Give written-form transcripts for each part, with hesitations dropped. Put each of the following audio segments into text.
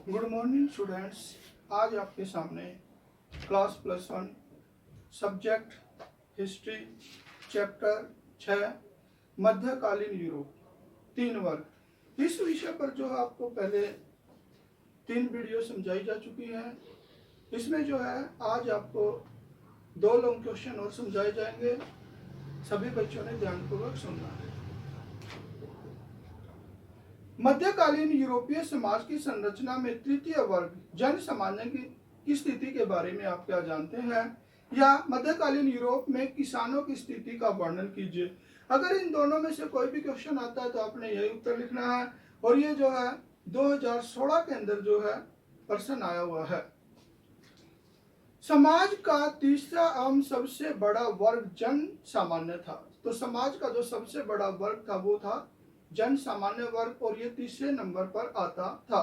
Good morning students. आज आपके सामने क्लास +1 सब्जेक्ट हिस्ट्री चैप्टर 6 मध्यकालीन यूरोप 3 वर्ग इस विषय पर जो है आपको पहले 3 वीडियो समझाई जा चुकी हैं। इसमें जो है आज आपको 2 लॉन्ग क्वेश्चन और समझाए जाएंगे। सभी बच्चों ने ध्यानपूर्वक सुनना है। मध्यकालीन यूरोपीय समाज की संरचना में तृतीय वर्ग जन सामान्य की स्थिति के बारे में आप क्या जानते हैं, या मध्यकालीन यूरोप में किसानों की स्थिति का वर्णन कीजिए। अगर इन दोनों में से कोई भी क्वेश्चन आता है तो आपने यही उत्तर लिखना है। और ये जो है 2016 के अंदर जो है प्रश्न आया हुआ है। समाज का तीसरा एवं सबसे बड़ा वर्ग जन सामान्य था। तो समाज का जो सबसे बड़ा वर्ग था वो था जन सामान्य वर्ग, और ये तीसरे नंबर पर आता था।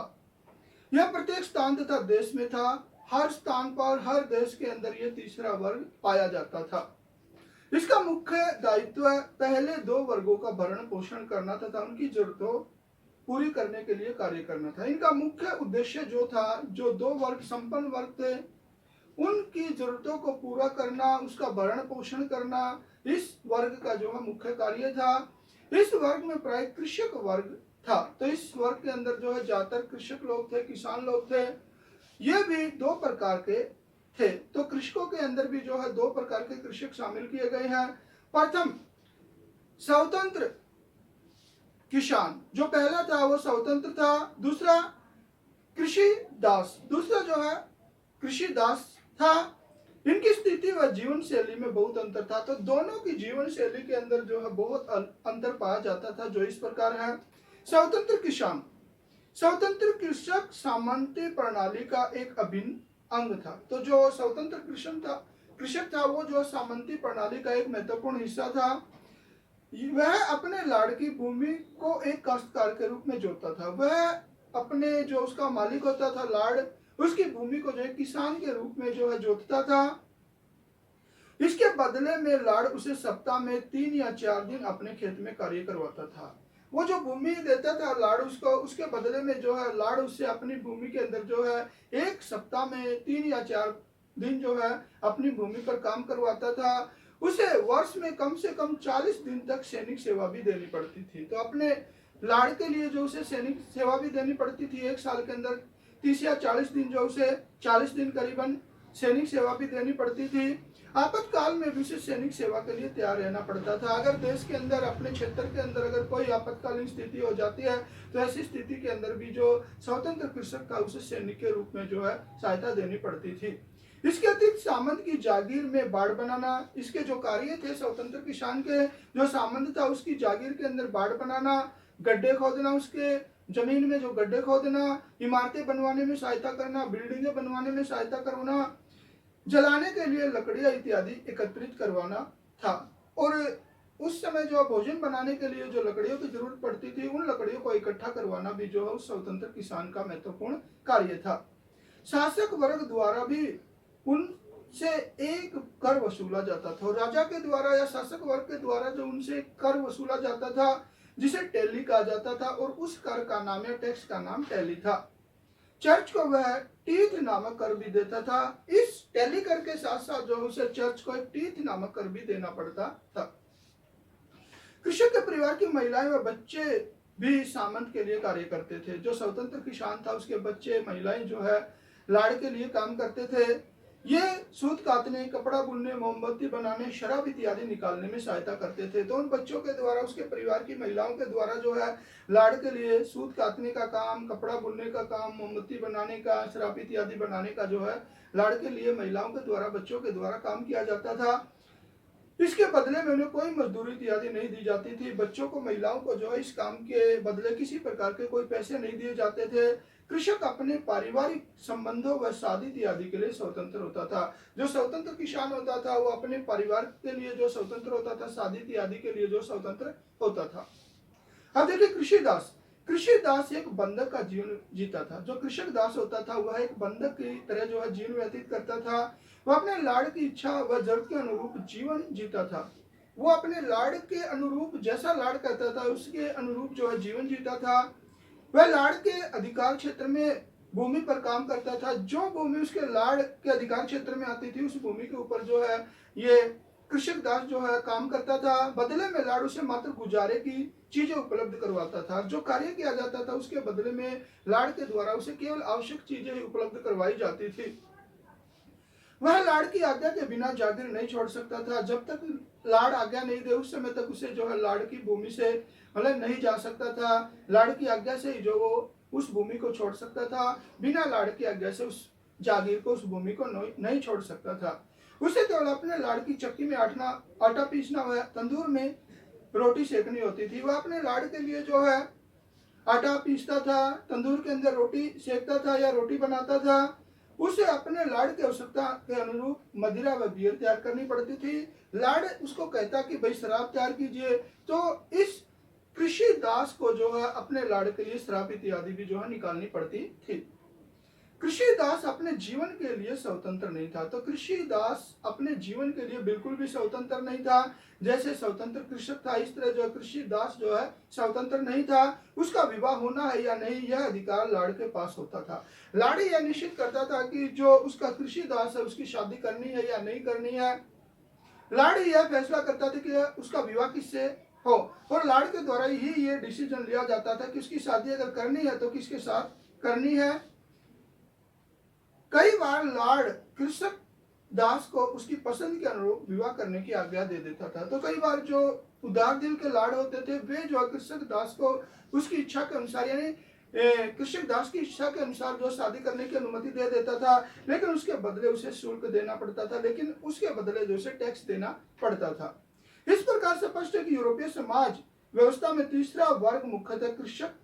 यह प्रत्येक स्थान तथा देश में था। हर स्थान पर हर देश के अंदर ये तीसरा वर्ग पाया जाता था। इसका मुख्य दायित्व पहले 2 वर्गों का भरण पोषण करना तथा उनकी जरूरतों पूरी करने के लिए कार्य करना था। इनका मुख्य उद्देश्य जो था, जो 2 वर्ग संपन्न वर्ग थे उनकी जरूरतों को पूरा करना, उसका भरण पोषण करना, इस वर्ग का जो है मुख्य कार्य था। इस वर्ग में प्राय कृषक वर्ग था। तो इस वर्ग के अंदर जो है ज्यादातर कृषक लोग थे, किसान लोग थे। ये भी 2 प्रकार के थे। तो कृषकों के अंदर भी जो है 2 प्रकार के कृषक शामिल किए गए हैं। प्रथम स्वतंत्र किसान, जो पहला था वो स्वतंत्र था। दूसरा कृषि दास, दूसरा जो है कृषि दास था। इनकी स्थिति व जीवन शैली में बहुत अंतर था। तो दोनों की जीवन शैली के अंदर जो है बहुत अंतर पाया जाता था, जो इस प्रकार है। स्वतंत्र किसान, स्वतंत्र कृषक सामंती प्रणाली का एक अभिन्न अंग था। तो जो स्वतंत्र कृषक था वो जो सामंती प्रणाली का एक महत्वपूर्ण हिस्सा था। वह अपने लाड़ की भूमि को एक काश्तकार के रूप में जोतता था। वह अपने जो उसका मालिक होता था लाड़, उसकी भूमि को जो है किसान के रूप में जो है जोतता था। इसके बदले में लाड़ उसे सप्ताह में 3 या 4 दिन अपने खेत में कार्य करवाता था। वो जो भूमि देता था लाड़ उसको, उसके बदले में जो है लाड़ उससे अपनी भूमि के अंदर जो है एक सप्ताह में 3 या 4 दिन जो है अपनी भूमि पर काम करवाता था। उसे वर्ष में कम से कम 40 दिन तक सैनिक सेवा भी देनी पड़ती थी। तो अपने लाड़ के लिए जो उसे सैनिक सेवा भी देनी पड़ती थी, एक साल के अंदर 30 या 40 दिन, जो उसे 40 दिन करीबन सैनिक सेवा भी देनी पड़ती थी। आपातकाल में भी उसे सैनिक सेवा के लिए तैयार रहना पड़ता था। अगर देश के अंदर, अपने क्षेत्र के अंदर अगर कोई आपातकालीन स्थिति हो जाती है तो ऐसी स्थिति के अंदर भी जो स्वतंत्र कृषक था उसे सैनिक के रूप में जो है सहायता देनी पड़ती थी। इसके अतिरिक्त सामंत की जागीर में बाड़ बनाना, इसके जो कार्य थे स्वतंत्र किसान के, जो सामंत था उसकी जागीर के अंदर बाड़ बनाना, गड्ढे खोदना, उसके जमीन में जो गड्ढे खोदना, इमारतें बनवाने में सहायता करना, बिल्डिंगें बनवाने में सहायता करवाना, जलाने के लिए लकड़ियां इत्यादि एकत्रित करवाना था। और उस समय जो भोजन बनाने के लिए जो लकड़ियों की जरूरत पड़ती थी, उन लकड़ियों को इकट्ठा करवाना भी जो है उस स्वतंत्र किसान का महत्वपूर्ण कार्य था। शासक वर्ग द्वारा भी उनसे एक कर वसूला जाता था। राजा के द्वारा या शासक वर्ग के द्वारा जो उनसे कर वसूला जाता था जिसे टैली कहा जाता था, और उस कर का नाम या टैक्स का नाम टैली था। चर्च को वह टीथ नामक कर भी देता था। इस टैली कर के साथ साथ जो उसे चर्च को एक टीथ नामक कर भी देना पड़ता था। कृषक के परिवार की महिलाएं व बच्चे भी सामंत के लिए कार्य करते थे। जो स्वतंत्र किसान था उसके बच्चे, महिलाएं जो है लाड़ के लिए काम करते थे। ये सूत काटने, कपड़ा बुनने, मोमबत्ती बनाने, शराब इत्यादि निकालने में सहायता करते थे। तो उन बच्चों के द्वारा, उसके परिवार की महिलाओं के द्वारा जो है लाड़ के लिए सूत काटने का काम, कपड़ा बुनने का काम, मोमबत्ती बनाने का, शराब इत्यादि बनाने का जो है लाड़ के लिए महिलाओं के द्वारा, बच्चों के द्वारा काम किया जाता था। इसके बदले में उन्हें कोई मजदूरी इत्यादि नहीं दी जाती थी। बच्चों को, महिलाओं को जो है इस काम के बदले किसी प्रकार के कोई पैसे नहीं दिए जाते थे। कृषक अपने पारिवारिक संबंधों व शादी इत्यादि के लिए स्वतंत्र होता था। जो स्वतंत्र किसान होता था वो अपने परिवार के लिए जो स्वतंत्र होता था, शादी इत्यादि के लिए जो स्वतंत्र होता था। अब देखिए कृषि दास। कृषि दास एक बंधक का जीवन जीता था। जो कृषक दास होता था वह एक बंधक की तरह जो है जीवन व्यतीत करता था। वह अपने लाड़ की इच्छा व जरूरत के अनुरूप जीवन जीता था। वो अपने लाड़ के अनुरूप, जैसा लाड़ करता था उसके अनुरूप जो है जीवन जीता था। वह लाड़ के अधिकार क्षेत्र में भूमि पर काम करता था। जो भूमि उसके लाड़ के अधिकार क्षेत्र में आती थी, उस भूमि के ऊपर जो है ये कृषक दास जो है काम करता था। बदले में लाड़ उसे मात्र गुजारे की चीजें उपलब्ध करवाता था। जो कार्य किया जाता था उसके बदले में लाड़ के द्वारा उसे केवल आवश्यक चीजें ही उपलब्ध करवाई जाती थी। वह लाड़ की आज्ञा के बिना जागीर नहीं छोड़ सकता था। जब तक लाड़ आज्ञा नहीं दे उस समय तक उसे जो है लाड़ की भूमि से मतलब नहीं जा सकता था। लाड़ की आज्ञा से ही जो वो उस भूमि को छोड़ सकता था। बिना लाड़ की आज्ञा से उस जागीर को, उस भूमि को नहीं छोड़ सकता था। उसे केवल अपने लाड़ की चक्की में आटा पीसना व तंदूर में रोटी सेकनी होती थी। वह अपने लाड़ के लिए जो है आटा पीसता था, तंदूर के अंदर रोटी सेकता था या रोटी बनाता था। उसे अपने लाड़ की आवश्यकता के अनुरूप मदिरा व बियर तैयार करनी पड़ती थी। लाड़ उसको कहता कि भाई शराब तैयार कीजिए, तो इस कृषि दास को जो है अपने लाड़ के लिए शराब इत्यादि भी जो है निकालनी पड़ती थी। कृषि दास अपने जीवन के लिए स्वतंत्र नहीं था। तो कृषि दास अपने जीवन के लिए बिल्कुल भी स्वतंत्र नहीं था। जैसे स्वतंत्र कृषक था, इस तरह जो कृषि दास जो है स्वतंत्र नहीं था। उसका विवाह होना है या नहीं, यह अधिकार लाड़ के पास होता था। लाड़ी यह निश्चित करता था कि जो उसका कृषि दास है उसकी शादी करनी है या नहीं करनी है। लाड़ी यह फैसला करता था कि उसका विवाह किससे हो, और लाड़ के द्वारा ही ये डिसीजन लिया जाता था कि उसकी शादी अगर करनी है तो किसके साथ करनी है। कई बार लाड़ कृषक दास को उसकी पसंद के अनुरूप विवाह करने की आज्ञा दे देता था। तो कई बार जो उदार दिल के लाड़ होते थे वे जो कृषक दास को उसकी इच्छा के अनुसार यानी कृषक दास की इच्छा के अनुसार जो शादी करने की अनुमति दे देता था, लेकिन उसके बदले उसे शुल्क देना पड़ता था, लेकिन उसके बदले जो उसे टैक्स देना पड़ता था। इस प्रकार स्पष्ट है कि यूरोपीय समाज व्यवस्था में तीसरा वर्ग मुख्यतः कृषक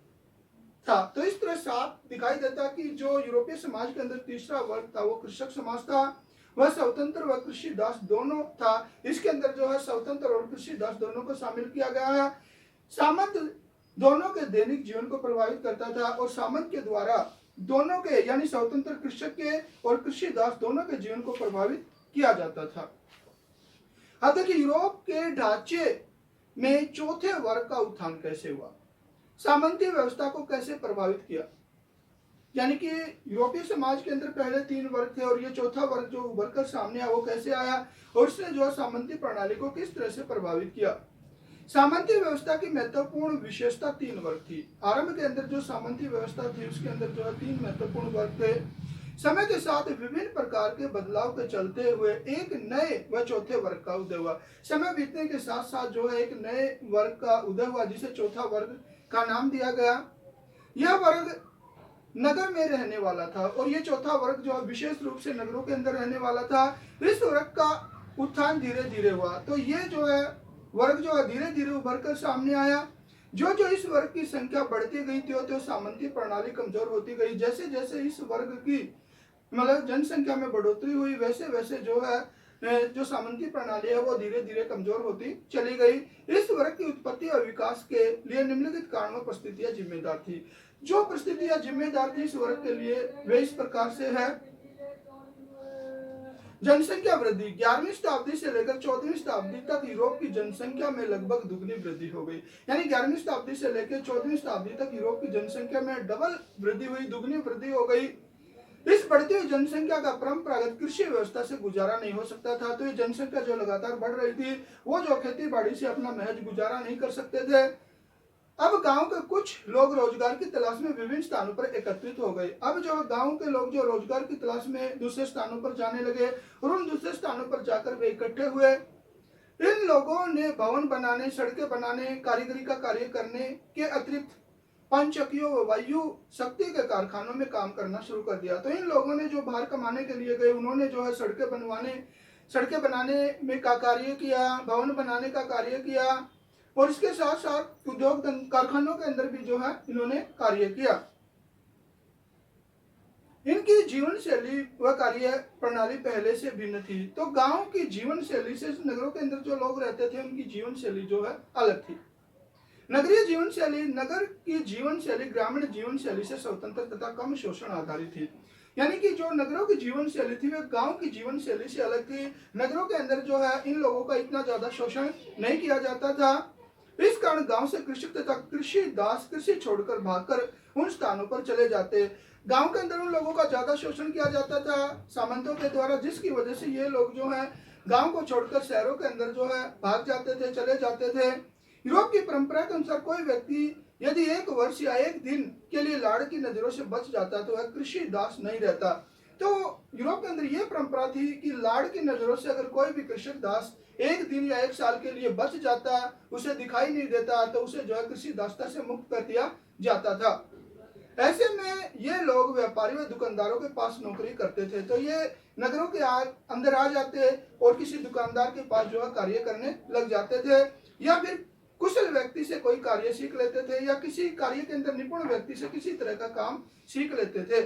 था। तो इस तरह साफ दिखाई देता कि जो यूरोपीय समाज के अंदर तीसरा वर्ग था वो कृषक समाज था। वह स्वतंत्र व कृषि दास दोनों था। इसके अंदर जो है स्वतंत्र और कृषि दास दोनों को शामिल किया गया है। सामंत दोनों के दैनिक जीवन को प्रभावित करता था और सामंत के द्वारा दोनों के यानी स्वतंत्र कृषक के और कृषि दास दोनों के जीवन को प्रभावित किया जाता था। अब देखिए यूरोप के ढांचे में चौथे वर्ग का उत्थान कैसे हुआ, सामंती व्यवस्था को कैसे प्रभावित किया। यानी कि यूरोपीय समाज के अंदर पहले तीन वर्ग थे और ये चौथा वर्ग जो उभर कर सामने आया वो कैसे आया और इसने जो सामंती प्रणाली को किस तरह से प्रभावित किया। सामंती व्यवस्था की महत्वपूर्ण विशेषता तीन वर्ग थी। आरंभ के अंदर जो सामंती व्यवस्था थी उसके अंदर जो है तीन महत्वपूर्ण वर्ग थे। समय के साथ विभिन्न प्रकार के बदलाव के चलते हुए एक नए व चौथे वर्ग का उदय हुआ। समय बीतने के साथ साथ जो है एक नए वर्ग का उदय हुआ जिसे चौथा वर्ग का नाम दिया गया। यह वर्ग नगर में रहने वाला था और यह चौथा वर्ग जो विशेष रूप से नगरों के अंदर रहने वाला था। इस वर्ग का उत्थान धीरे धीरे हुआ। तो ये जो है वर्ग जो है धीरे धीरे उभर कर सामने आया। जो जो इस वर्ग की संख्या बढ़ती गई थी तो सामंती प्रणाली कमजोर होती गई। जैसे जैसे इस वर्ग की मतलब जनसंख्या में बढ़ोतरी हुई वैसे वैसे जो है जो सामंती प्रणाली है वो धीरे धीरे कमजोर होती चली गई। इस वर्ग की उत्पत्ति और विकास के लिए निम्नलिखित कारणों परिस्थितियां जिम्मेदार थी। जो परिस्थितियां जिम्मेदार थी इस वर्ग के लिए वे इस प्रकार से है। जनसंख्या वृद्धि 11वीं शताब्दी से लेकर 14वीं शताब्दी तक यूरोप की जनसंख्या में लगभग दुगनी वृद्धि हो गई। यानी 11वीं शताब्दी से लेकर 14वीं शताब्दी तक यूरोप की जनसंख्या में डबल वृद्धि हुई, दुगनी वृद्धि हो गई। इस बढ़ती हुई जनसंख्या का परंपरागत कृषि व्यवस्था से गुजारा नहीं हो सकता था। तो ये जनसंख्या जो लगातार बढ़ रही थी वो जो खेती बाड़ी से अपना महज गुजारा नहीं कर सकते थे। अब गांव के कुछ लोग रोजगार की तलाश में विभिन्न स्थानों पर एकत्रित हो गए। अब जो गांव के लोग जो रोजगार की तलाश में दूसरे स्थानों पर जाने लगे और उन दूसरे स्थानों पर जाकर वे इकट्ठे हुए। इन लोगों ने भवन बनाने, सड़कें बनाने, कारीगरी का कार्य करने के अतिरिक्त पंचकियों व वायु शक्ति के कारखानों में काम करना शुरू कर दिया। तो इन लोगों ने जो बाहर कमाने के लिए गए उन्होंने जो है सड़कें बनाने में का कार्य किया, भवन बनाने का कार्य किया और इसके साथ साथ उद्योग कारखानों के अंदर भी जो है इन्होंने कार्य किया। इनकी जीवन शैली व कार्य प्रणाली पहले से भिन्न थी। तो गांव की जीवन शैली से नगरों के अंदर जो लोग रहते थे उनकी जीवन शैली जो है अलग थी। नगरीय जीवन शैली, नगर की जीवन शैली ग्रामीण जीवन शैली से स्वतंत्र तथा कम शोषण आधारित थी। यानी कि जो नगरों की जीवन शैली थी वे गांव की जीवन शैली से अलग थी। नगरों के अंदर जो है इन लोगों का इतना ज्यादा शोषण नहीं किया जाता था। इस कारण गांव से कृषक तथा कृषि दास कृषि छोड़कर भागकर उन स्थानों पर चले जाते। गांव के अंदर उन लोगों का ज्यादा शोषण किया जाता था सामंतों के द्वारा, जिसकी वजह से ये लोग जो है गांव को छोड़कर शहरों के अंदर जो है भाग जाते थे, चले जाते थे। यूरोप की परंपरा के अनुसार कोई व्यक्ति यदि 1 वर्ष या 1 दिन के लिए लाड़ की नजरों से बच जाता तो वह कृषि दास नहीं रहता। तो यूरोप के अंदर यह परंपरा थी कि लाड़ की नजरों से अगर कोई भी कृषक दास 1 दिन या 1 साल के लिए बच जाता, उसे दिखाई नहीं देता, तो उसे जो है कृषि दासता से मुक्त कर दिया जाता था। ऐसे में ये लोग व्यापारी व दुकानदारों के पास नौकरी करते थे, तो ये नगरों के अंदर आ जाते और किसी दुकानदार के पास जो है कार्य करने लग जाते थे, या फिर कुशल व्यक्ति से कोई कार्य सीख लेते थे, या किसी कार्य के अंदर निपुण व्यक्ति से किसी तरह का काम सीख लेते थे।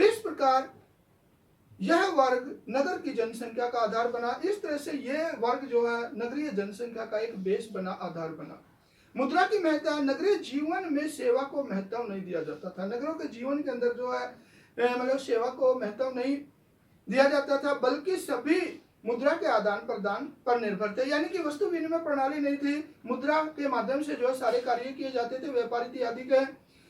इस प्रकार यह वर्ग नगर की जनसंख्या का आधार बना। इस तरह से यह वर्ग जो है नगरीय जनसंख्या का एक बेस बना, आधार बना। मुद्रा की महत्ता, नगरीय जीवन में सेवा को महत्व नहीं दिया जाता था। नगरों के जीवन के अंदर जो है मतलब सेवा को महत्व नहीं दिया जाता था, बल्कि सभी मुद्रा के आदान प्रदान पर निर्भर थे। यानी कि वस्तु विनिमय प्रणाली नहीं थी, मुद्रा के माध्यम से जो है सारे कार्य किए जाते थे, व्यापारी आदि के।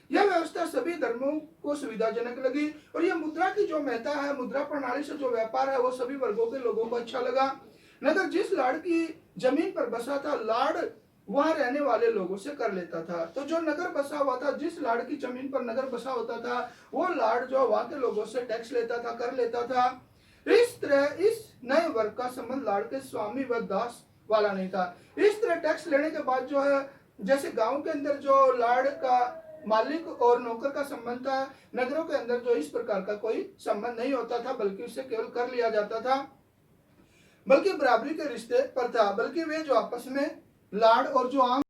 यह व्यवस्था सभी धर्मों को सुविधाजनक लगी, और यह मुद्रा की जो महत्ता है, मुद्रा प्रणाली से जो व्यापार है, वो सभी वर्गों के लोगों को अच्छा लगा। नगर जिस लाड़ की जमीन पर बसा था, लाड़ वहां रहने वाले लोगों से कर लेता था। तो जो नगर बसा हुआ था, जिस लाड़ की जमीन पर नगर बसा होता था, वो लाड़ जो वहां के लोगों से टैक्स लेता था, कर लेता था। इस तरह इस नए वर्ग का संबंध लाड़ के स्वामी व दास वाला नहीं था। इस तरह टैक्स लेने के बाद जो है, जैसे गांव के अंदर जो लाड़ का मालिक और नौकर का संबंध था, नगरों के अंदर जो इस प्रकार का कोई संबंध नहीं होता था, बल्कि उससे केवल कर लिया जाता था, बल्कि बराबरी के रिश्ते पर था। बल्कि वे जो आपस में लाड़ और जो आम